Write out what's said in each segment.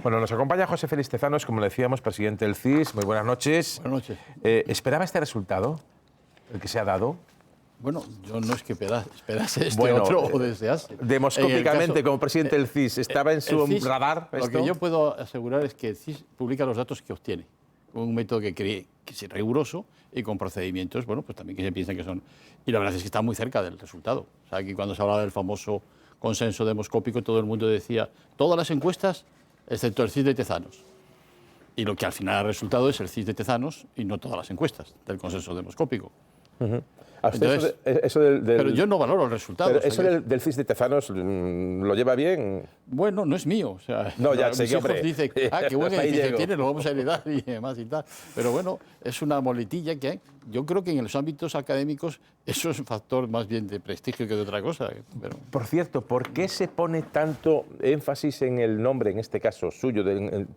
Bueno, nos acompaña José Félix Tezanos, como le decíamos, presidente del CIS. Muy buenas noches. Buenas noches. ¿Esperaba este resultado, el que se ha dado? Bueno, yo no es que esperase Bueno, otro o desease. Demoscópicamente, como presidente del CIS, ¿estaba en su radar Lo esto? que yo puedo asegurar es que el CIS publica los datos que obtiene, con un método que cree que es riguroso y con procedimientos, bueno, pues también que se piensan que son... Y la verdad es que está muy cerca del resultado. O sea, que cuando se hablaba del famoso consenso demoscópico, todo el mundo decía, todas las encuestas, excepto el CIS de Tezanos. Y lo que al final ha resultado es el CIS de Tezanos y no todas las encuestas del consenso demoscópico. Entonces, pero yo no valoro el resultado. Pero eso del CIS de Tezanos, ¿lo lleva bien? Bueno, no es mío. O sea, no, ya mis sé, hijos hombre. dicen, qué buen edificio tiene, lo vamos a heredar y demás y tal. Pero bueno, es una moletilla que yo creo que en los ámbitos académicos eso es un factor más bien de prestigio que de otra cosa. Pero... Por cierto, ¿por qué se pone tanto énfasis en el nombre, en este caso suyo, del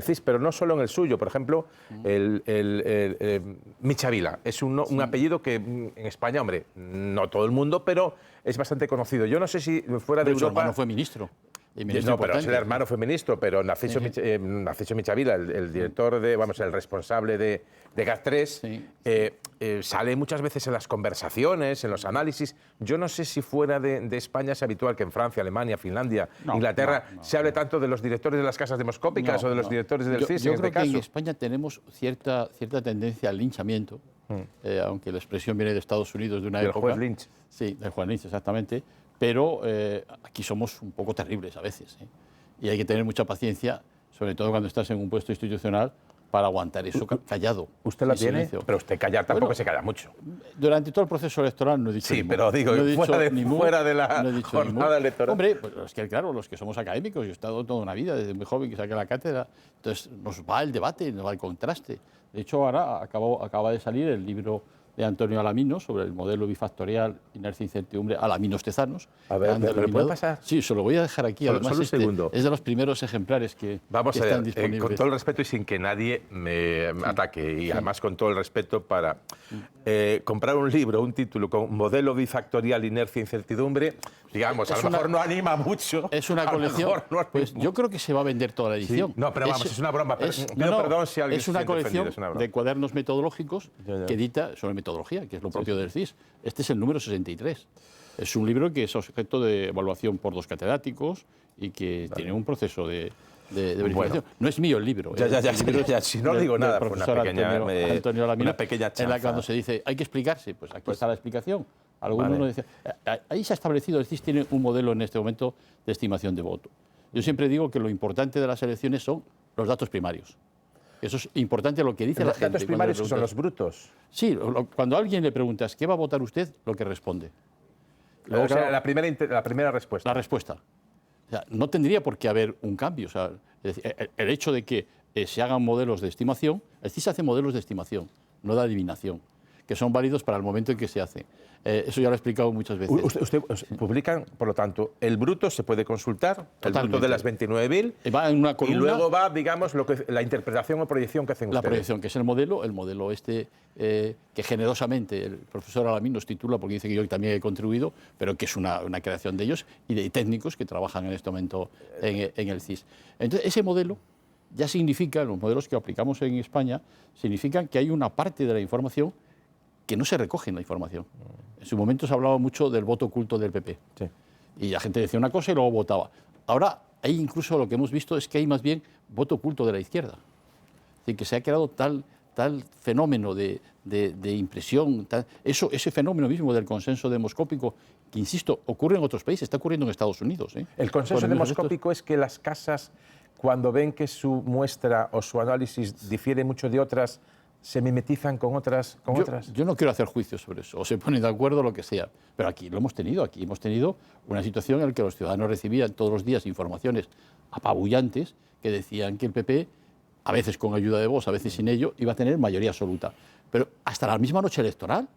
CIS, pero no solo en el suyo? Por ejemplo, Michavila es un apellido que en España, hombre, no todo el mundo, pero es bastante conocido. Yo no sé si fuera de Europa... Su hermano fue ministro. No, pero el hermano fue ministro, pero Narciso Michavila, el director el responsable de GAT3, sale muchas veces en las conversaciones, en los análisis. Yo no sé si fuera de España es habitual que en Francia, Alemania, Finlandia, Inglaterra, se hable tanto de los directores de las casas demoscópicas o de los directores del CIS. Yo creo que en España tenemos cierta tendencia al linchamiento, aunque la expresión viene de Estados Unidos de una época. Del juez Lynch. Sí, del juez Lynch, exactamente. Pero aquí somos un poco terribles a veces, y hay que tener mucha paciencia, sobre todo cuando estás en un puesto institucional, para aguantar eso callado. ¿Usted la tiene? Pero usted callar tampoco se calla mucho. Durante todo el proceso electoral no he dicho ningún. Pero digo, fuera de la jornada electoral. Hombre, pues es que claro, los que somos académicos, yo he estado toda una vida, desde muy joven que saqué la cátedra, entonces nos va el debate, nos va el contraste. De hecho, ahora acaba de salir el libro de Antonio Alaminos sobre el modelo bifactorial, inercia e incertidumbre, Alaminos Tezanos. A ver, ¿me lo puede pasar? Sí, se lo voy a dejar aquí. Además, solo un segundo. Es de los primeros ejemplares que están disponibles. Con todo el respeto y sin que nadie me ataque, y además con todo el respeto para comprar un libro, un título con modelo bifactorial, inercia e incertidumbre, digamos, a lo mejor no anima mucho. Es una colección, pues yo creo que se va a vender toda la edición. Sí. No, pero vamos, es una broma. Perdón si alguien es una colección de cuadernos metodológicos que edita sobre metodología, que es lo propio del CIS. Este es el número 63. Es un libro que es objeto de evaluación por 2 catedráticos y que tiene un proceso de verificación. Bueno. No es mío el libro. Si no digo nada, fue una Antonio Alamino, una pequeña chanza. En la que cuando se dice, hay que explicarse, pues aquí está la explicación. Uno dice, ahí se ha establecido, el CIS tiene un modelo en este momento de estimación de voto. Yo siempre digo que lo importante de las elecciones son los datos primarios. Eso es importante lo que dice la gente. ¿Los datos primarios son los brutos? Sí, cuando a alguien le preguntas, ¿qué va a votar usted?, lo que responde. Luego, la primera respuesta. La respuesta. O sea, no tendría por qué haber un cambio. O sea, es decir, el hecho de que se hagan modelos de estimación, el CIS hace modelos de estimación, no de adivinación, que son válidos para el momento en que se hace. Eso ya lo he explicado muchas veces. Usted publican, por lo tanto, el bruto se puede consultar, el bruto de las 29.000, va en una columna, y luego va, digamos, la interpretación o proyección que hacen ustedes. La proyección, que es el modelo que generosamente el profesor Alamín nos titula, porque dice que yo también he contribuido, pero que es una creación de ellos y de técnicos que trabajan en este momento en el CIS. Entonces, ese modelo ya significa, los modelos que aplicamos en España, significan que hay una parte de la información que no se recoge en la información. En su momento se hablaba mucho del voto oculto del PP. Sí. Y la gente decía una cosa y luego votaba. Ahora, ahí incluso lo que hemos visto es que hay más bien voto oculto de la izquierda. Es decir, que se ha creado tal fenómeno de impresión, ese fenómeno mismo del consenso demoscópico, que, insisto, ocurre en otros países, está ocurriendo en Estados Unidos. El consenso demoscópico es que las casas, cuando ven que su muestra o su análisis difiere mucho de otras, se mimetizan con otras. Yo no quiero hacer juicios sobre eso, o se ponen de acuerdo, lo que sea. Pero aquí lo hemos tenido. Aquí hemos tenido una situación en la que los ciudadanos recibían todos los días informaciones apabullantes que decían que el PP, a veces con ayuda de Vox, a veces sin ello, iba a tener mayoría absoluta. Pero hasta la misma noche electoral,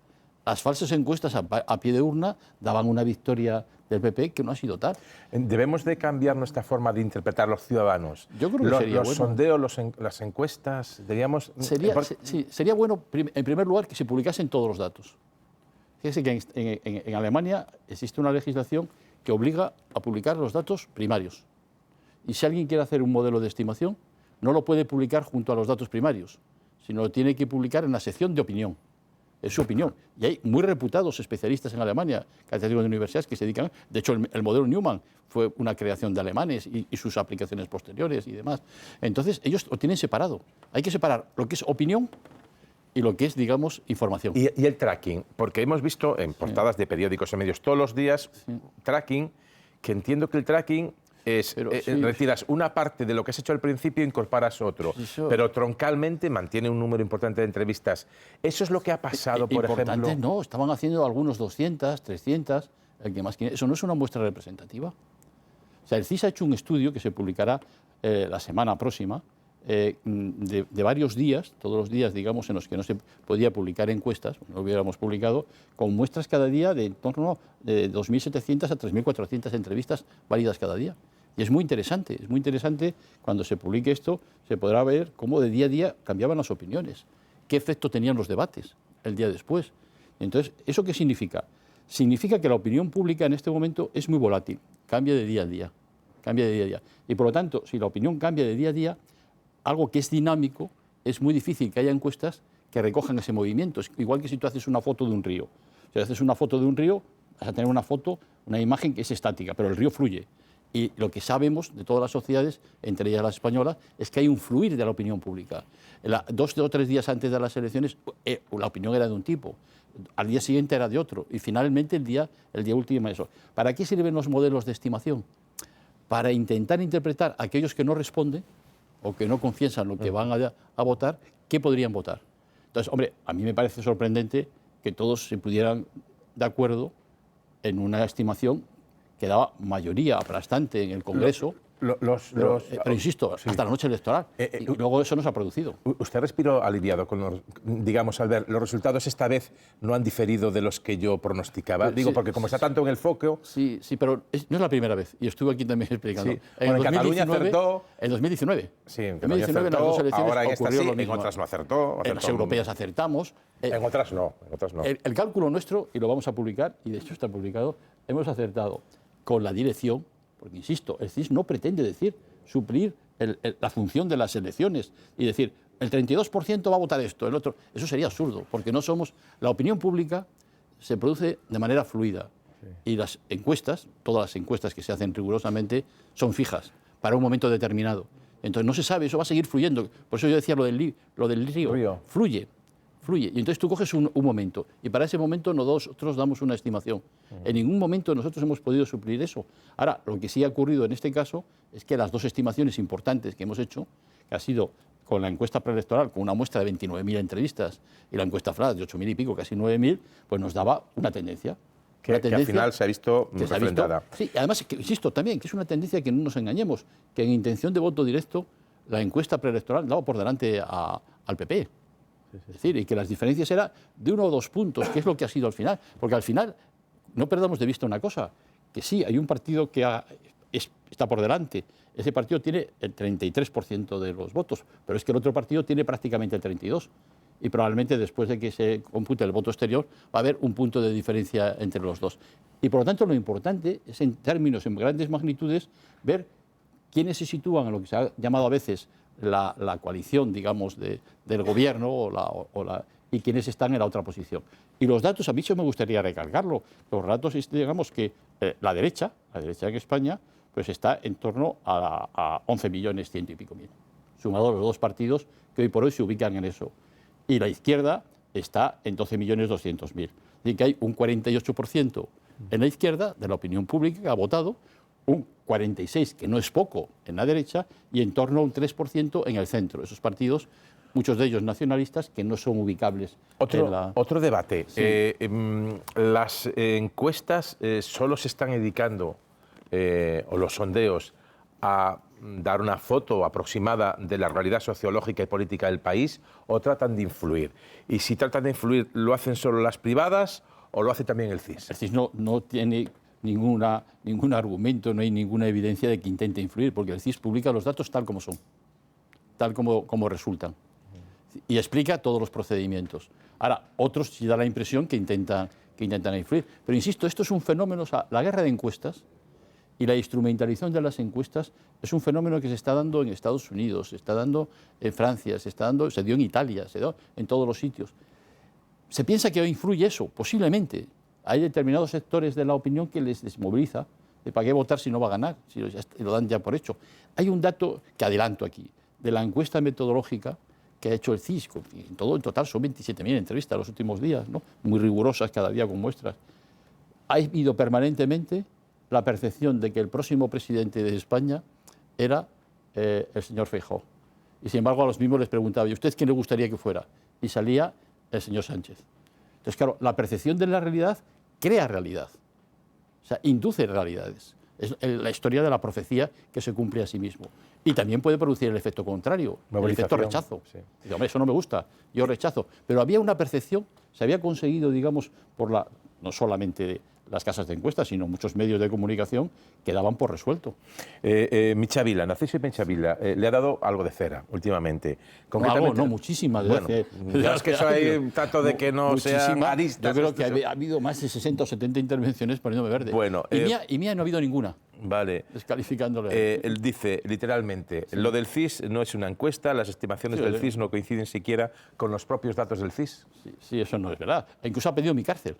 las falsas encuestas a pie de urna daban una victoria del PP que no ha sido tal. ¿Debemos de cambiar nuestra forma de interpretar los ciudadanos? Yo creo que sería bueno. Los sondeos, las encuestas, diríamos... Sería bueno, en primer lugar, que se publicasen todos los datos. Fíjese que en Alemania existe una legislación que obliga a publicar los datos primarios. Y si alguien quiere hacer un modelo de estimación, no lo puede publicar junto a los datos primarios, sino lo tiene que publicar en la sección de opinión. Es su opinión. Y hay muy reputados especialistas en Alemania, catedráticos de universidades, que se dedican... De hecho, el modelo Newman fue una creación de alemanes y sus aplicaciones posteriores y demás. Entonces, ellos lo tienen separado. Hay que separar lo que es opinión y lo que es, digamos, información. Y el tracking, porque hemos visto en portadas de periódicos y medios todos los días tracking, que entiendo que el tracking es, retiras una parte de lo que has hecho al principio e incorporas otro, pero troncalmente mantiene un número importante de entrevistas. ¿Eso es lo que ha pasado, por ejemplo? No, estaban haciendo algunos 200, 300, el que más quiere. Eso no es una muestra representativa. O sea, el CSIS ha hecho un estudio que se publicará la semana próxima, de varios días, todos los días, digamos, en los que no se podía publicar encuestas, no hubiéramos publicado, con muestras cada día de en torno de 2.700 a 3.400 entrevistas válidas cada día. Y es muy interesante cuando se publique esto, se podrá ver cómo de día a día cambiaban las opiniones, qué efecto tenían los debates el día después. Entonces, ¿eso qué significa? Significa que la opinión pública en este momento es muy volátil, cambia de día a día, cambia de día a día. Y por lo tanto, si la opinión cambia de día a día, algo que es dinámico, es muy difícil que haya encuestas que recojan ese movimiento. Es igual que si tú haces una foto de un río. Si haces una foto de un río, vas a tener una imagen que es estática, pero el río fluye. Y lo que sabemos de todas las sociedades, entre ellas las españolas, es que hay un fluir de la opinión pública. 2 o 3 días antes de las elecciones, la opinión era de un tipo, al día siguiente era de otro, y finalmente el día último eso. ¿Para qué sirven los modelos de estimación? Para intentar interpretar a aquellos que no responden o que no confiesan lo que van a votar, ¿qué podrían votar? Entonces, hombre, a mí me parece sorprendente que todos se pudieran de acuerdo en una estimación que daba mayoría aplastante en el Congreso, pero insisto, hasta la noche electoral, y luego eso no se ha producido. ¿Usted respiró aliviado con digamos, al ver los resultados esta vez no han diferido de los que yo pronosticaba? Digo, porque como está tanto en el foco... Sí, pero no es la primera vez, y estuve aquí también explicando. Sí. En Cataluña acertó... En 2019. Sí, en Cataluña acertó, en las dos elecciones ahora en esta sí, en otras no acertó. En las europeas acertamos. En otras no. El cálculo nuestro, y lo vamos a publicar, y de hecho está publicado, hemos acertado con la dirección, porque insisto, el CSIS no pretende suplir la función de las elecciones y decir, el 32% va a votar esto, el otro. Eso sería absurdo, porque no somos... La opinión pública se produce de manera fluida y las encuestas, todas las encuestas que se hacen rigurosamente, son fijas para un momento determinado. Entonces no se sabe, eso va a seguir fluyendo. Por eso yo decía lo del río. Fluye. Y entonces tú coges un momento y para ese momento nosotros damos una estimación. En ningún momento nosotros hemos podido suplir eso. Ahora, lo que sí ha ocurrido en este caso es que las dos estimaciones importantes que hemos hecho, que ha sido con la encuesta preelectoral, con una muestra de 29.000 entrevistas, y la encuesta FLAS de 8.000 y pico, casi 9.000, pues nos daba una tendencia. Que al final se ha visto refrendada. Sí, además, insisto también, que es una tendencia que no nos engañemos, que en intención de voto directo, la encuesta preelectoral daba por delante al PP. Es decir, y que las diferencias eran de 1 o 2 puntos, que es lo que ha sido al final. Porque al final, no perdamos de vista una cosa, que sí, hay un partido que está por delante. Ese partido tiene el 33% de los votos, pero es que el otro partido tiene prácticamente el 32%. Y probablemente después de que se compute el voto exterior va a haber un punto de diferencia entre los dos. Y por lo tanto lo importante es en grandes magnitudes, ver quiénes se sitúan en lo que se ha llamado a veces la coalición, digamos, del gobierno y quienes están en la otra posición. Y los datos, a mí sí me gustaría recalcarlo, los datos, digamos que la derecha en España, pues está en torno a 11.100.000 y pico, sumado a los dos partidos que hoy por hoy se ubican en eso. Y la izquierda está en 12.200.000. Es decir, que hay un 48% en la izquierda de la opinión pública que ha votado, un 46%, que no es poco, en la derecha, y en torno a un 3% en el centro. Esos partidos, muchos de ellos nacionalistas, que no son ubicables. Otro debate. Sí. Las encuestas solo se están dedicando, o los sondeos, a dar una foto aproximada de la realidad sociológica y política del país, o tratan de influir. Y si tratan de influir, ¿lo hacen solo las privadas o lo hace también el CSIS? El CSIS no tiene ningún argumento, no hay ninguna evidencia de que intente influir, porque el CSIS publica los datos tal como son, tal como resultan, y explica todos los procedimientos. Ahora, otros sí da la impresión que intentan influir. Pero insisto, esto es un fenómeno, o sea, la guerra de encuestas Y la instrumentalización de las encuestas es un fenómeno que se está dando en Estados Unidos, se está dando en Francia, se dio en Italia, se dio en todos los sitios. Se piensa que influye eso, posiblemente. Hay determinados sectores de la opinión que les desmoviliza de para qué votar si no va a ganar, si lo dan ya por hecho. Hay un dato que adelanto aquí, de la encuesta metodológica que ha hecho el CIS, en total son 27.000 entrevistas los últimos días, ¿no? Muy rigurosas cada día con muestras. Ha habido permanentemente la percepción de que el próximo presidente de España era el señor Feijóo. Y sin embargo a los mismos les preguntaba, ¿y usted quién le gustaría que fuera? Y salía el señor Sánchez. Entonces, claro, la percepción de la realidad crea realidad, o sea, induce realidades. Es la historia de la profecía que se cumple a sí mismo. Y también puede producir el efecto contrario, el efecto rechazo. Sí. Digo, hombre, eso no me gusta, yo rechazo. Pero había una percepción, se había conseguido, digamos, no solamente las casas de encuestas, sino muchos medios de comunicación que daban por resuelto. Michavila, Narciso Michavila, le ha dado algo de cera últimamente. No, muchísimas. Bueno, es que soy un tanto de que no sean aristas. Yo creo que ha habido más de 60 o 70 intervenciones poniéndome verde. Bueno, y mía no ha habido ninguna. Vale. Descalificándole. Él dice, literalmente, lo del CIS no es una encuesta, las estimaciones del CIS no coinciden siquiera con los propios datos del CIS. Sí, eso no es verdad. Incluso ha pedido mi cárcel.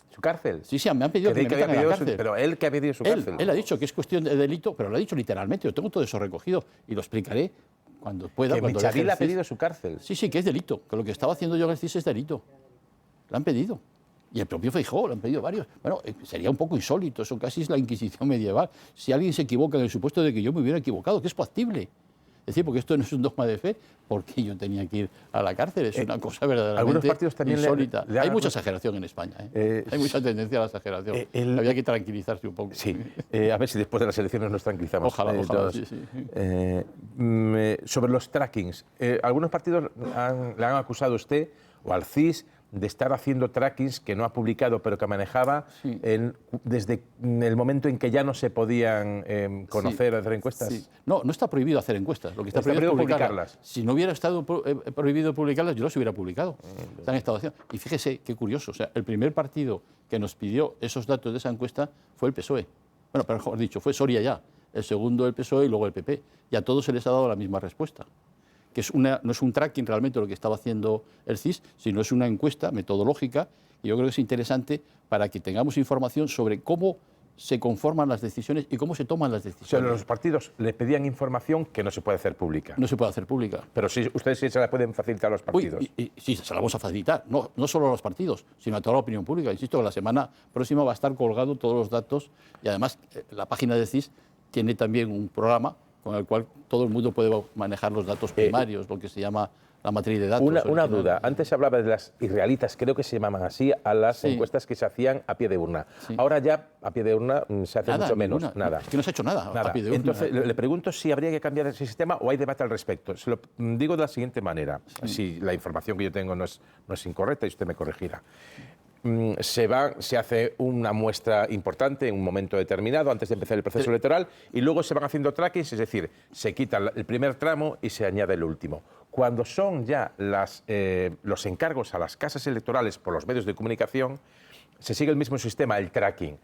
¿Su cárcel? Sí, me han pedido que me metan en la cárcel. Pero él que ha pedido su cárcel. Él ha dicho que es cuestión de delito, pero lo ha dicho literalmente. Yo tengo todo eso recogido y lo explicaré cuando pueda. Que Michavila ha pedido su cárcel. Sí, que es delito. Que lo que estaba haciendo yo en el CIS es delito. Lo han pedido. Y el propio Feijóo lo han pedido varios. Bueno, sería un poco insólito. Eso casi es la Inquisición medieval. Si alguien se equivoca en el supuesto de que yo me hubiera equivocado, que es factible. Es decir, porque esto no es un dogma de fe, porque yo tenía que ir a la cárcel. Es una cosa verdaderamente insólita. Hay mucha exageración en España. Hay mucha tendencia a la exageración. Había que tranquilizarse un poco. Sí. A ver si después de las elecciones nos tranquilizamos. Ojalá. Sí. Sobre los trackings, algunos partidos le han acusado a usted o al CIS de estar haciendo trackings que no ha publicado, pero que manejaba desde el momento en que ya no se podían conocer, hacer encuestas. Sí. No está prohibido hacer encuestas. Lo que está prohibido es publicarlas. Si no hubiera estado prohibido publicarlas, yo las hubiera publicado. Están en estado de acción. Y fíjese qué curioso. O sea, el primer partido que nos pidió esos datos de esa encuesta fue el PSOE. Bueno, pero mejor dicho, fue Soria ya. El segundo el PSOE y luego el PP. Y a todos se les ha dado la misma respuesta. Que no es un tracking realmente lo que estaba haciendo el CIS, sino es una encuesta metodológica y yo creo que es interesante para que tengamos información sobre cómo se conforman las decisiones y cómo se toman las decisiones. O sea, los partidos le pedían información que no se puede hacer pública. No se puede hacer pública. Pero sí, ustedes sí se la pueden facilitar a los partidos. Sí, se la vamos a facilitar. No solo a los partidos, sino a toda la opinión pública. Insisto que la semana próxima va a estar colgado todos los datos y además la página del CIS tiene también un programa con el cual todo el mundo puede manejar los datos primarios, lo que se llama la matriz de datos. Una duda. Antes se hablaba de las irrealitas, creo que se llamaban así, a las encuestas que se hacían a pie de urna. Sí. Ahora ya a pie de urna se hace mucho menos. Nada. Es que no se ha hecho nada. A pie de urna. Entonces, le pregunto si habría que cambiar ese sistema o hay debate al respecto. Se lo digo de la siguiente manera, si la información que yo tengo no es incorrecta y usted me corregirá. Se hace una muestra importante en un momento determinado, antes de empezar el proceso electoral, y luego se van haciendo trackings, es decir, se quita el primer tramo y se añade el último. Cuando son ya los encargos a las casas electorales por los medios de comunicación, se sigue el mismo sistema, el tracking.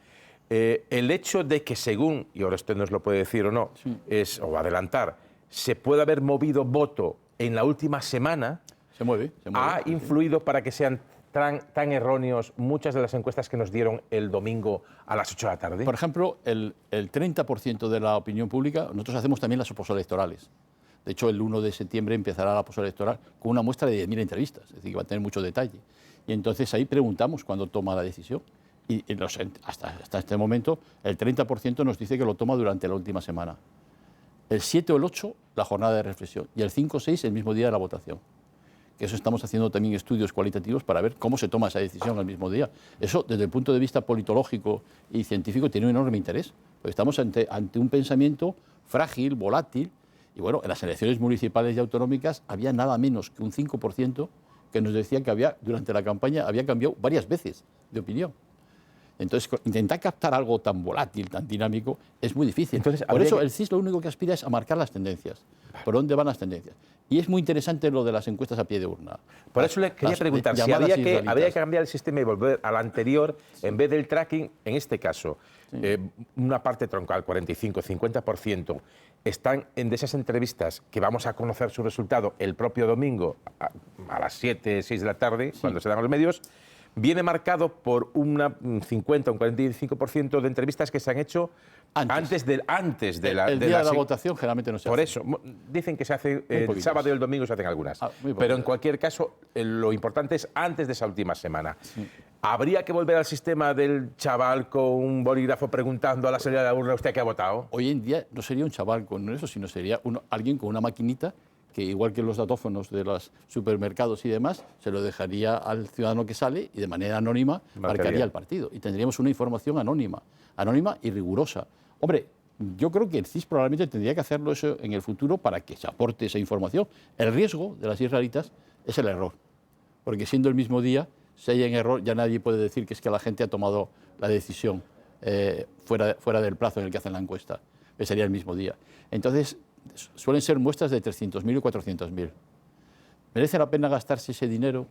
El hecho de que según, y ahora usted nos lo puede decir o no, o adelantar, se puede haber movido voto en la última semana, ha influido para que sean tan erróneos muchas de las encuestas que nos dieron el domingo a las 8 de la tarde? Por ejemplo, el 30% de la opinión pública, nosotros hacemos también las postelectorales. De hecho, el 1 de septiembre empezará la postelectoral con una muestra de 10.000 entrevistas, es decir, que va a tener mucho detalle. Y entonces ahí preguntamos cuándo toma la decisión. Y hasta este momento, el 30% nos dice que lo toma durante la última semana. El 7 o el 8, la jornada de reflexión. Y el 5 o 6, el mismo día de la votación. Que eso estamos haciendo también estudios cualitativos para ver cómo se toma esa decisión al mismo día. Eso, desde el punto de vista politológico y científico, tiene un enorme interés. Porque estamos ante un pensamiento frágil, volátil. Y bueno, en las elecciones municipales y autonómicas había nada menos que un 5% que nos decía que durante la campaña había cambiado varias veces de opinión. Entonces, intentar captar algo tan volátil, tan dinámico, es muy difícil. Entonces, por eso el CIS lo único que aspira es a marcar las tendencias, por dónde van las tendencias. Y es muy interesante lo de las encuestas a pie de urna. Por eso le quería preguntar si habría que cambiar el sistema y volver al anterior, en vez del tracking, en este caso, una parte troncal, 45-50%, están de esas entrevistas que vamos a conocer su resultado el propio domingo a las 7, 6 de la tarde, cuando se dan los medios, viene marcado por un 50 o un 45% de entrevistas que se han hecho antes de la... El día de la votación generalmente no se hace. Por eso, dicen que se hace el sábado y el domingo se hacen algunas. Pero en cualquier caso, lo importante es antes de esa última semana. Sí. ¿Habría que volver al sistema del chaval con un bolígrafo preguntando a la salida de la urna usted qué ha votado? Hoy en día no sería un chaval con eso, sino sería alguien con una maquinita que, igual que los datófonos de los supermercados y demás, se lo dejaría al ciudadano que sale y de manera anónima marcaría el partido. Y tendríamos una información anónima y rigurosa. Hombre, yo creo que el CIS probablemente tendría que hacerlo eso en el futuro para que se aporte esa información. El riesgo de las israelitas es el error, porque siendo el mismo día, si hay un error, ya nadie puede decir que es que la gente ha tomado la decisión fuera del plazo en el que hacen la encuesta, que sería el mismo día. Entonces, suelen ser muestras de 300.000 y 400.000. ¿Merece la pena gastarse ese dinero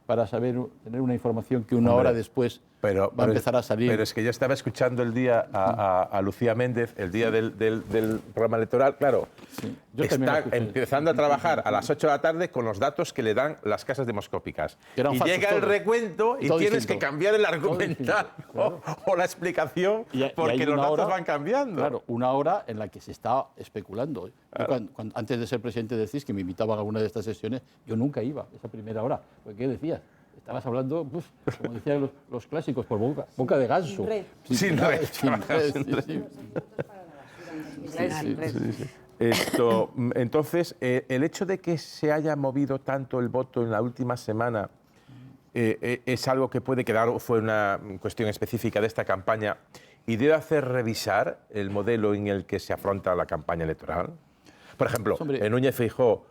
para tener una información que una hora después va a empezar a salir? Pero es que yo estaba escuchando el día a Lucía Méndez, el día del programa electoral, claro, sí, está empezando a trabajar a las 8 de la tarde con los datos que le dan las casas demoscópicas. Y llega el recuento y tienes que cambiar el argumental o la explicación porque los datos van cambiando. Claro, una hora en la que se está especulando. Claro. Antes de ser presidente del CIS, que me invitaban a alguna de estas sesiones, yo nunca iba a esa primera hora. Porque ¿qué decías? Estabas hablando, como decían los clásicos, por boca de ganso. Sin red. Entonces, el hecho de que se haya movido tanto el voto en la última semana es algo que puede quedar o fue una cuestión específica de esta campaña y debe hacer revisar el modelo en el que se afronta la campaña electoral. Por ejemplo, Núñez Feijóo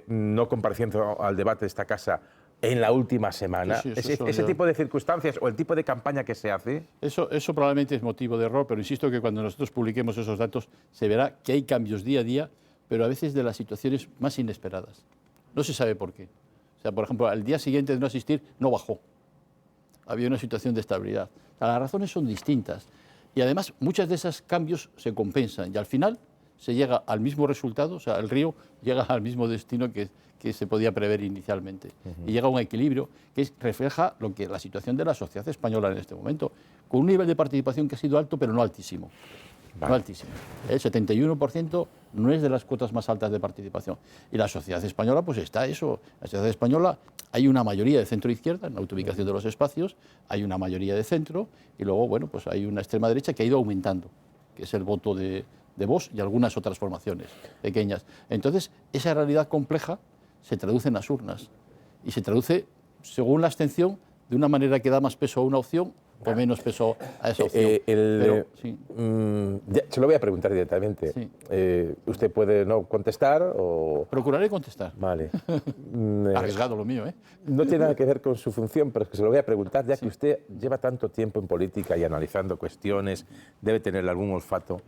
no compareciendo al debate de esta casa en la última semana. Ese tipo de circunstancias o el tipo de campaña que se hace. Eso probablemente es motivo de error, pero insisto que cuando nosotros publiquemos esos datos se verá que hay cambios día a día, pero a veces de las situaciones más inesperadas. No se sabe por qué. O sea, por ejemplo, al día siguiente de no asistir, no bajó. Había una situación de estabilidad. O sea, las razones son distintas. Y además, muchos de esos cambios se compensan y al final se llega al mismo resultado, o sea, el río llega al mismo destino que se podía prever inicialmente. Y llega a un equilibrio que refleja la situación de la sociedad española en este momento, con un nivel de participación que ha sido alto, pero no altísimo. Vale. No altísimo. El 71% no es de las cuotas más altas de participación. Y la sociedad española, pues está eso. La sociedad española, hay una mayoría de centro-izquierda en la autoubicación de los espacios, hay una mayoría de centro, y luego, bueno, pues hay una extrema derecha que ha ido aumentando, que es el voto de Vox y algunas otras formaciones pequeñas. Entonces, esa realidad compleja se traduce en las urnas y se traduce, según la abstención, de una manera que da más peso a una opción o menos peso a esa opción. Se lo voy a preguntar directamente. Sí. ¿Usted puede no contestar o...? Procuraré contestar. Vale. Arriesgado lo mío, ¿eh? No tiene nada que ver con su función, pero es que se lo voy a preguntar, ya que usted lleva tanto tiempo en política y analizando cuestiones, debe tener algún olfato.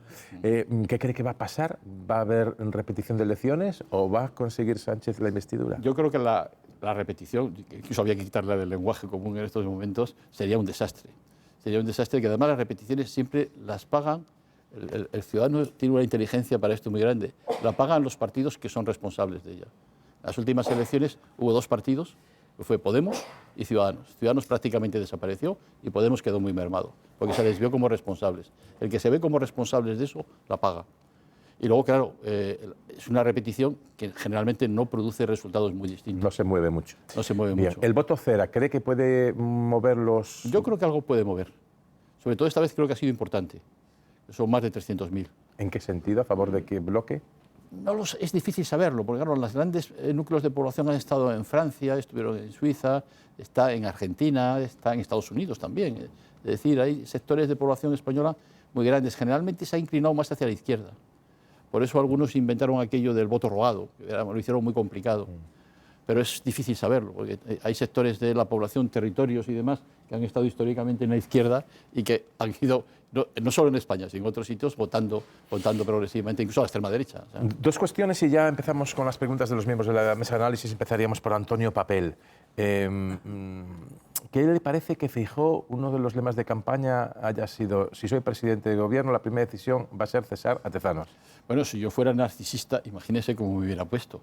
¿Qué cree que va a pasar? ¿Va a haber repetición de elecciones o va a conseguir Sánchez la investidura? Yo creo que la repetición, incluso había que quitarla del lenguaje común en estos momentos, sería un desastre. Sería un desastre que además las repeticiones siempre las pagan, el ciudadano tiene una inteligencia para esto muy grande, la pagan los partidos que son responsables de ella. En las últimas elecciones hubo dos partidos, que fue Podemos y Ciudadanos. Ciudadanos prácticamente desapareció y Podemos quedó muy mermado, porque se les vio como responsables. El que se ve como responsables de eso, la paga. Y luego, claro, es una repetición que generalmente no produce resultados muy distintos. No se mueve mucho. No se mueve mucho. ¿El voto cera cree que puede mover los...? Yo creo que algo puede mover. Sobre todo esta vez creo que ha sido importante. Son más de 300.000. ¿En qué sentido? ¿A favor de qué bloque? Es difícil saberlo, porque claro, los grandes núcleos de población han estado en Francia, estuvieron en Suiza, está en Argentina, está en Estados Unidos también. Es decir, hay sectores de población española muy grandes. Generalmente se ha inclinado más hacia la izquierda. Por eso algunos inventaron aquello del voto rogado, que lo hicieron muy complicado. pero es difícil saberlo, porque hay sectores de la población, territorios y demás, que han estado históricamente en la izquierda y que han ido, no solo en España, sino en otros sitios, votando progresivamente, incluso a la extrema derecha. O sea. Dos cuestiones y ya empezamos con las preguntas de los miembros de la mesa de análisis. Empezaríamos por Antonio Papel. ¿Qué le parece que Feijóo, uno de los lemas de campaña, haya sido: si soy presidente de gobierno, la primera decisión va a ser cesar a Tezanos? Bueno, si yo fuera narcisista, imagínese cómo me hubiera puesto.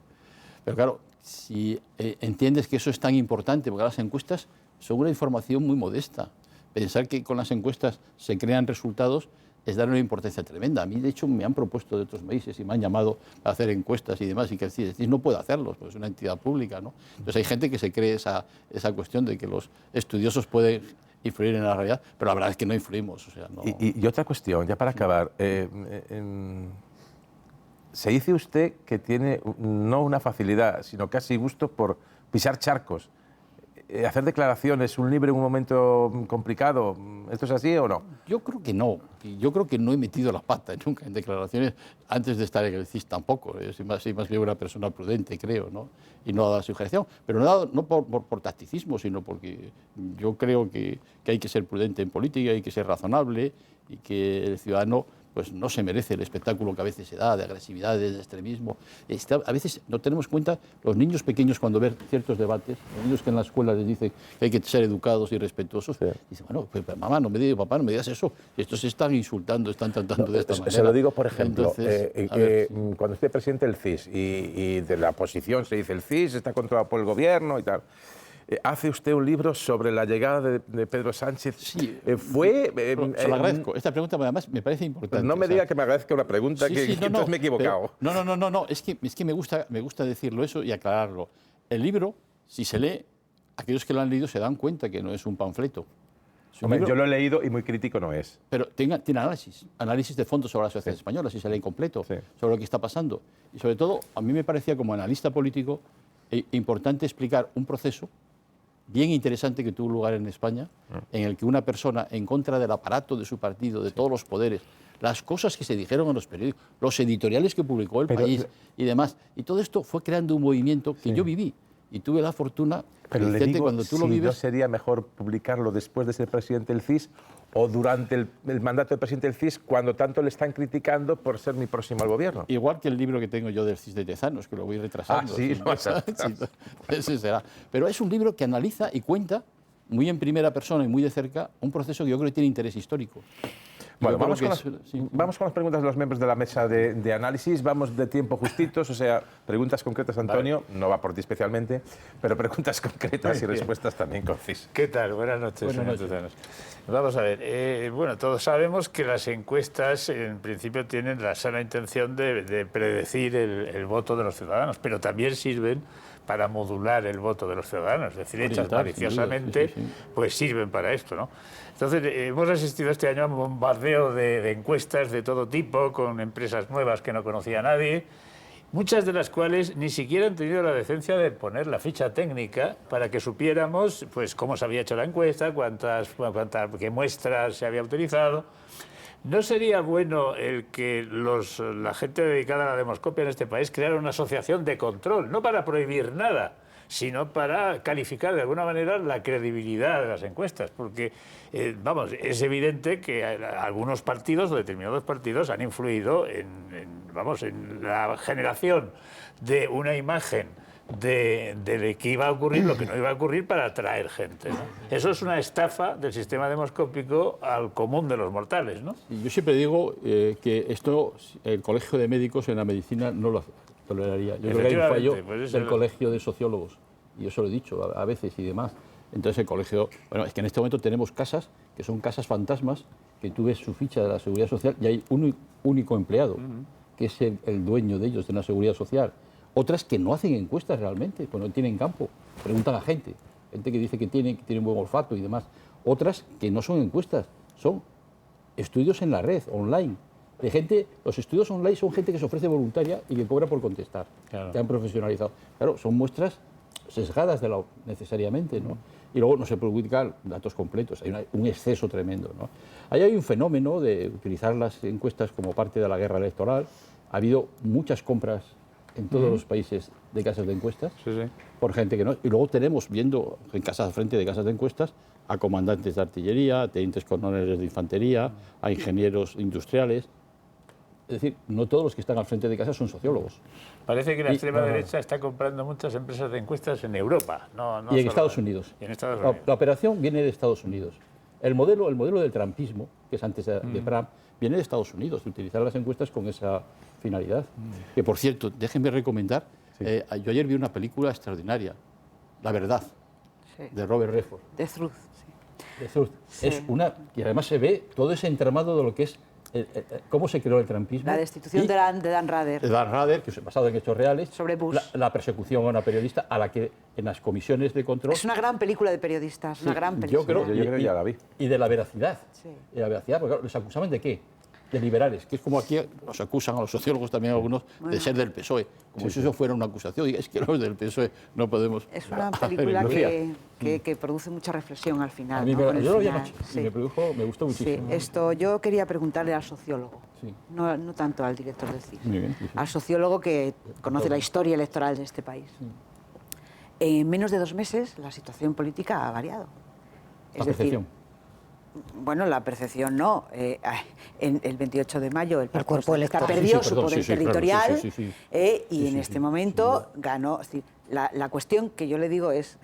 Pero claro, si entiendes que eso es tan importante, porque las encuestas son una información muy modesta. Pensar que con las encuestas se crean resultados es darle una importancia tremenda. A mí, de hecho, me han propuesto de otros países y me han llamado a hacer encuestas y demás, y que decís, no puedo hacerlos, pues es una entidad pública, ¿no? Entonces hay gente que se cree esa cuestión de que los estudiosos pueden influir en la realidad, pero la verdad es que no influimos. O sea, no... y otra cuestión, ya para acabar. Se dice usted que tiene no una facilidad, sino casi gusto por pisar charcos. Hacer declaraciones, un libro en un momento complicado, ¿esto es así o no? Yo creo que no. Yo creo que no he metido la pata nunca en declaraciones antes de estar en el CIS tampoco. Soy más bien una persona prudente, creo, ¿no? Y no ha dado sujeción. Pero no por tacticismo, sino porque yo creo que hay que ser prudente en política, hay que ser razonable y que el ciudadano pues no se merece el espectáculo que a veces se da de agresividad, de extremismo. A veces no tenemos cuenta, los niños pequeños cuando ven ciertos debates, los niños que en la escuela les dicen que hay que ser educados y respetuosos, dicen, bueno, pues, mamá, papá, no me digas eso, estos se están insultando, están tratando de esta manera. Se lo digo, por ejemplo, entonces, cuando esté presidente del CIS y de la oposición se dice el CIS está controlado por el gobierno y tal. Hace usted un libro sobre la llegada de Pedro Sánchez. Sí, se lo agradezco. Esta pregunta además me parece importante. No me diga que me agradezca una pregunta, entonces me he equivocado. No, es que me gusta decirlo eso y aclararlo. El libro, si se lee, aquellos que lo han leído se dan cuenta que no es un panfleto. Hombre, yo lo he leído y muy crítico no es. Pero tiene análisis de fondo sobre la sociedad española, si se lee completo, sobre lo que está pasando. Y sobre todo, a mí me parecía como analista político importante explicar un proceso bien interesante que tuvo lugar en España, en el que una persona, en contra del aparato de su partido, de todos los poderes, las cosas que se dijeron en los periódicos, los editoriales que publicó El País y demás, y todo esto fue creando un movimiento que yo viví y tuve la fortuna. Pero le digo, cuando tú lo vives, ¿no sería mejor publicarlo después de ser presidente del CIS o durante el mandato del presidente del CIS, cuando tanto le están criticando por ser muy próximo al gobierno? Igual que el libro que tengo yo del CIS de Tezanos, que lo voy retrasando. Ese será. Pero es un libro que analiza y cuenta muy en primera persona y muy de cerca un proceso que yo creo que tiene interés histórico. Bueno, vamos con las preguntas de los miembros de la mesa de análisis. Vamos de tiempo justitos, o sea, preguntas concretas, Antonio. Vale. No va por ti especialmente, pero preguntas concretas y respuestas también concisas. ¿Qué tal? Buenas noches. Buenas noches. Vamos a ver. Bueno, todos sabemos que las encuestas en principio tienen la sana intención de predecir el voto de los ciudadanos, pero también sirven para modular el voto de los ciudadanos, es decir, hechas maliciosamente, pues sirven para esto, ¿no? Entonces, hemos asistido este año a un bombardeo de encuestas de todo tipo, con empresas nuevas que no conocía nadie, muchas de las cuales ni siquiera han tenido la decencia de poner la ficha técnica para que supiéramos pues, cómo se había hecho la encuesta, qué muestras se había utilizado. ¿No sería bueno el que la gente dedicada a la demoscopia en este país creara una asociación de control, no para prohibir nada, sino para calificar de alguna manera la credibilidad de las encuestas? Porque, vamos, es evidente que algunos partidos o determinados partidos han influido en la generación de una imagen de que iba a ocurrir lo que no iba a ocurrir para atraer gente, ¿no? Eso es una estafa del sistema demoscópico al común de los mortales, ¿no? Yo siempre digo que esto, el Colegio de Médicos en la medicina no lo toleraría. Yo creo que hay un fallo del Colegio de Sociólogos, y yo se lo he dicho a veces y demás. Entonces el colegio, bueno, es que en este momento tenemos casas que son casas fantasmas, que tú ves su ficha de la Seguridad Social y hay un único empleado, que es el dueño de ellos, de la Seguridad Social. Otras que no hacen encuestas realmente, pues no tienen campo, preguntan a gente que dice que tiene buen olfato y demás. Otras que no son encuestas, son estudios en la red, online. Los estudios online son gente que se ofrece voluntaria y que cobra por contestar, que han profesionalizado. Claro, son muestras sesgadas necesariamente, ¿no? Y luego no se publican datos completos, hay un exceso tremendo, ¿no? Ahí hay un fenómeno de utilizar las encuestas como parte de la guerra electoral. Ha habido muchas compras en todos los países de casas de encuestas, por gente que no. Y luego tenemos, viendo en casas, frente de casas de encuestas, a comandantes de artillería, a tenientes coroneles de infantería, a ingenieros industriales. Es decir, no todos los que están al frente de casa son sociólogos. Parece que la extrema derecha está comprando muchas empresas de encuestas en Europa. Y en Estados Unidos. Y en Estados Unidos. La operación viene de Estados Unidos. El modelo del trumpismo, que es antes de Trump, viene de Estados Unidos, de utilizar las encuestas con esa finalidad. Que, por cierto, déjenme recomendar, yo ayer vi una película extraordinaria, La Verdad, de Robert Redford. The Truth. The Truth. Sí. Es una, y además se ve todo ese entramado de lo que es cómo se creó el trumpismo. La destitución de Dan Rather. De Dan Rather, que es basado en hechos reales. Sobre Bush. La persecución a una periodista a la que en las comisiones de control... Es una gran película de periodistas, una gran película. Yo creo que ya la vi. Y de la veracidad. Sí. Y de la veracidad, porque ¿les acusaban de qué? De liberales, que es como aquí nos acusan a los sociólogos también algunos de ser del PSOE, como si eso fuera una acusación. Y es que los del PSOE no podemos... Es una película que produce mucha reflexión al final. A mí yo lo vi anoche y me gustó muchísimo. Sí, esto yo quería preguntarle al sociólogo, no tanto al director del CIS, al sociólogo que conoce la historia electoral de este país. En menos de 2 meses la situación política ha variado. La percepción. Bueno, la percepción no. En el 28 de mayo el Cuerpo Electoral perdió su poder territorial y en este momento ganó. Es decir, la cuestión que yo le digo es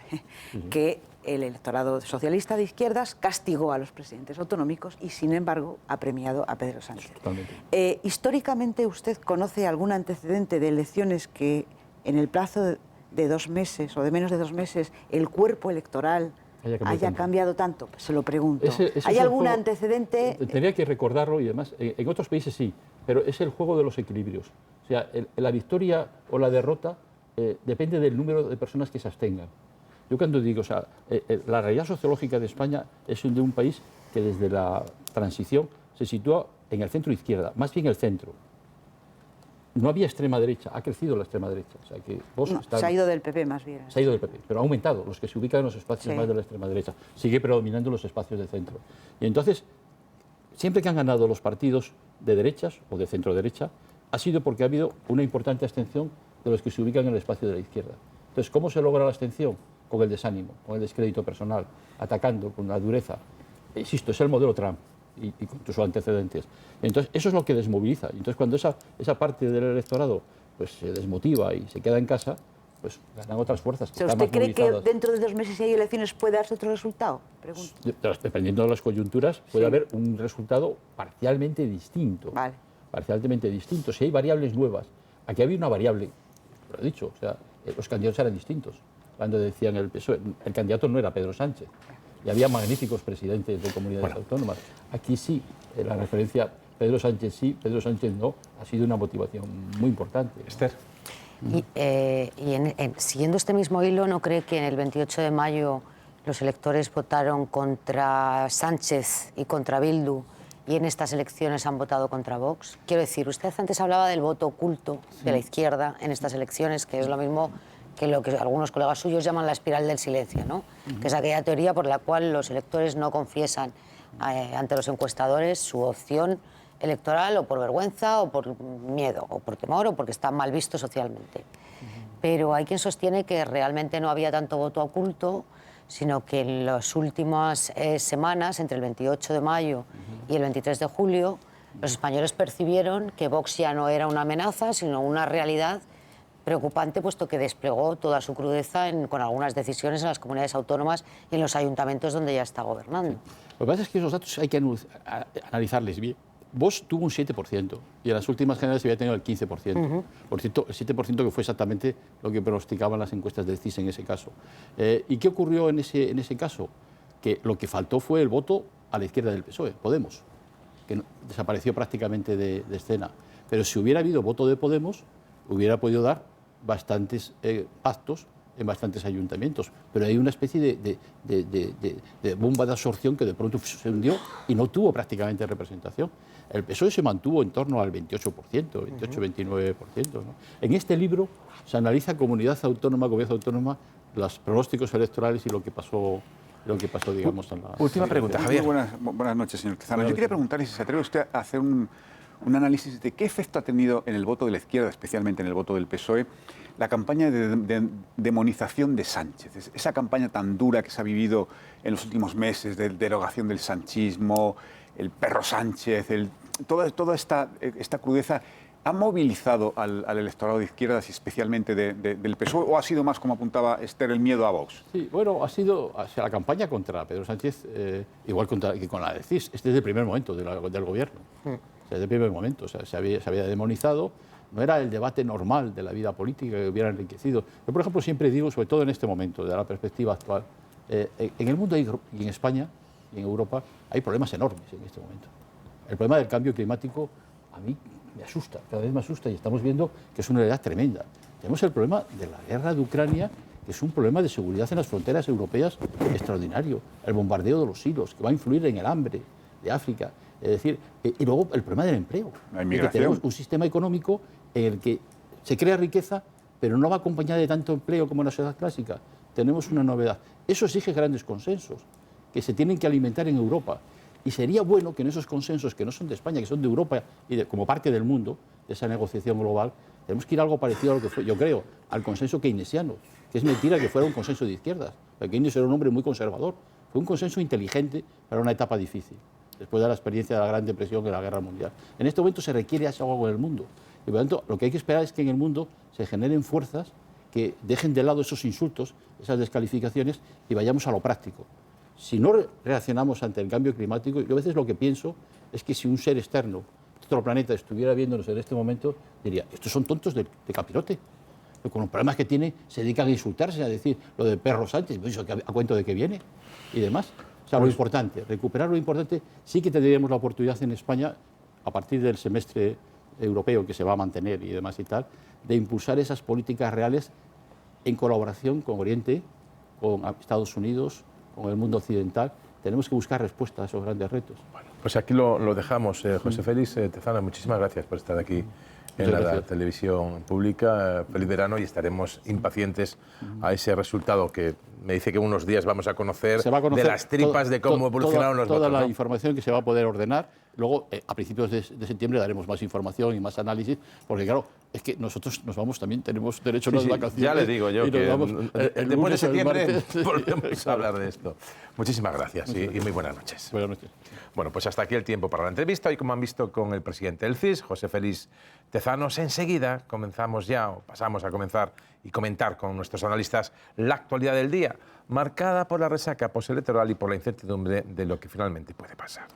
que el electorado socialista de izquierdas castigó a los presidentes autonómicos y, sin embargo, ha premiado a Pedro Sánchez. Históricamente, ¿usted conoce algún antecedente de elecciones que en el plazo de 2 meses o de menos de 2 meses el cuerpo electoral haya cambiado tanto? Se lo pregunto. ¿Hay algún antecedente? Tendría que recordarlo y además, en otros países sí, pero es el juego de los equilibrios. O sea, la victoria o la derrota depende del número de personas que se abstengan. Yo cuando digo, o sea, la realidad sociológica de España es de un país que desde la transición se sitúa en el centro izquierda, más bien el centro. No había extrema derecha, ha crecido la extrema derecha. O sea, que se ha ido del PP más bien. Se ha ido del PP, pero ha aumentado los que se ubican en los espacios más de la extrema derecha. Sigue predominando los espacios de centro. Y entonces, siempre que han ganado los partidos de derechas o de centro derecha, ha sido porque ha habido una importante abstención de los que se ubican en el espacio de la izquierda. Entonces, ¿cómo se logra la abstención? Con el desánimo, con el descrédito personal, atacando con la dureza. Insisto, es el modelo Trump y con sus antecedentes. Entonces, eso es lo que desmoviliza. Entonces, cuando esa parte del electorado pues, se desmotiva y se queda en casa, pues ganan otras fuerzas. Que ¿Usted cree que dentro de 2 meses, si hay elecciones, puede darse otro resultado? Pregunto. Dependiendo de las coyunturas, puede haber un resultado parcialmente distinto. Vale. Parcialmente distinto. Si hay variables nuevas. Aquí había una variable, lo he dicho, o sea, los candidatos eran distintos. Cuando decían el PSOE, el candidato no era Pedro Sánchez. Y había magníficos presidentes de comunidades autónomas. Aquí sí, la referencia Pedro Sánchez sí, Pedro Sánchez no, ha sido una motivación muy importante. Esther. Y siguiendo este mismo hilo, ¿no cree que en el 28 de mayo los electores votaron contra Sánchez y contra Bildu y en estas elecciones han votado contra Vox? Quiero decir, usted antes hablaba del voto oculto de la izquierda en estas elecciones, que es lo mismo que lo que algunos colegas suyos llaman la espiral del silencio, ¿no? Que es aquella teoría por la cual los electores no confiesan ante los encuestadores su opción electoral o por vergüenza o por miedo o por temor o porque están mal vistos socialmente. Pero hay quien sostiene que realmente no había tanto voto oculto, sino que en las últimas semanas, entre el 28 de mayo y el 23 de julio, los españoles percibieron que Vox ya no era una amenaza, sino una realidad preocupante, puesto que desplegó toda su crudeza con algunas decisiones en las comunidades autónomas y en los ayuntamientos donde ya está gobernando. Lo que pasa es que esos datos hay que analizarles bien. Vox tuvo un 7% y en las últimas generales había tenido el 15%. Por cierto, el 7% que fue exactamente lo que pronosticaban las encuestas del CIS en ese caso. ¿Y qué ocurrió en ese caso? Que lo que faltó fue el voto a la izquierda del PSOE, Podemos, que desapareció prácticamente de escena. Pero si hubiera habido voto de Podemos, hubiera podido dar bastantes pactos en bastantes ayuntamientos, pero hay una especie de bomba de absorción que de pronto se hundió y no tuvo prácticamente representación. El PSOE se mantuvo en torno al 28%, 28-29%. ¿no? En este libro se analiza comunidad autónoma, los pronósticos electorales y lo que pasó, digamos, en la... Última pregunta, Javier. Buenas noches, señor Quezano. Yo quería preguntarle si se atreve usted a hacer un análisis de qué efecto ha tenido en el voto de la izquierda, especialmente en el voto del PSOE, la campaña de demonización de Sánchez. Esa campaña tan dura que se ha vivido en los últimos meses, de derogación del sanchismo, el perro Sánchez, toda esta crudeza, ¿ha movilizado al electorado de izquierdas y especialmente del PSOE o ha sido más, como apuntaba Esther, el miedo a Vox? Sí, bueno, ha sido la campaña contra Pedro Sánchez, igual que con la de CIS, desde el primer momento del gobierno. Desde el primer momento, o sea, se había demonizado, no era el debate normal de la vida política que hubiera enriquecido. Yo, por ejemplo, siempre digo, sobre todo en este momento, de la perspectiva actual, en el mundo y en España y en Europa hay problemas enormes en este momento. El problema del cambio climático a mí me asusta, cada vez me asusta, y estamos viendo que es una realidad tremenda. Tenemos el problema de la guerra de Ucrania, que es un problema de seguridad en las fronteras europeas extraordinario. El bombardeo de los silos, que va a influir en el hambre de África. Es decir, y luego el problema del empleo. La inmigración. Tenemos un sistema económico en el que se crea riqueza, pero no va acompañada de tanto empleo como en la sociedad clásica. Tenemos una novedad. Eso exige grandes consensos, que se tienen que alimentar en Europa. Y sería bueno que en esos consensos, que no son de España, que son de Europa y como parte del mundo, de esa negociación global, tenemos que ir a algo parecido a lo que fue, yo creo, al consenso keynesiano, que es mentira que fuera un consenso de izquierdas. Keynes era un hombre muy conservador. Fue un consenso inteligente para una etapa difícil, después de la experiencia de la Gran Depresión y la Guerra Mundial. En este momento se requiere algo en el mundo. Y por lo tanto, lo que hay que esperar es que en el mundo se generen fuerzas que dejen de lado esos insultos, esas descalificaciones, y vayamos a lo práctico. Si no reaccionamos ante el cambio climático, yo a veces lo que pienso es que si un ser externo de otro planeta estuviera viéndonos en este momento, diría, estos son tontos de capirote. Pero con los problemas que tiene, se dedican a insultarse, a decir lo de perro Sánchez, ¿eso a cuento de qué viene? Y demás. O sea, lo importante, recuperar lo importante, sí que tendríamos la oportunidad en España, a partir del semestre europeo que se va a mantener y demás y tal, de impulsar esas políticas reales en colaboración con Oriente, con Estados Unidos, con el mundo occidental. Tenemos que buscar respuestas a esos grandes retos. Bueno, pues aquí lo dejamos. José Félix Tezano, muchísimas gracias por estar aquí en la televisión pública. Feliz verano y estaremos impacientes a ese resultado que me dice que unos días vamos a conocer, de las tripas de cómo evolucionaron los votos. Toda la información que se va a poder ordenar. Luego, a principios de septiembre daremos más información y más análisis, porque claro, es que nosotros nos vamos también, tenemos derecho a unas vacaciones. Ya le digo yo que después de septiembre martes, volvemos a hablar de esto. Muchísimas gracias y muy buenas noches. Buenas noches. Bueno, pues hasta aquí el tiempo para la entrevista. Hoy, como han visto, con el presidente del CIS, José Félix Tezanos. Enseguida pasamos a comenzar y comentar con nuestros analistas la actualidad del día, marcada por la resaca postelectoral y por la incertidumbre de lo que finalmente puede pasar.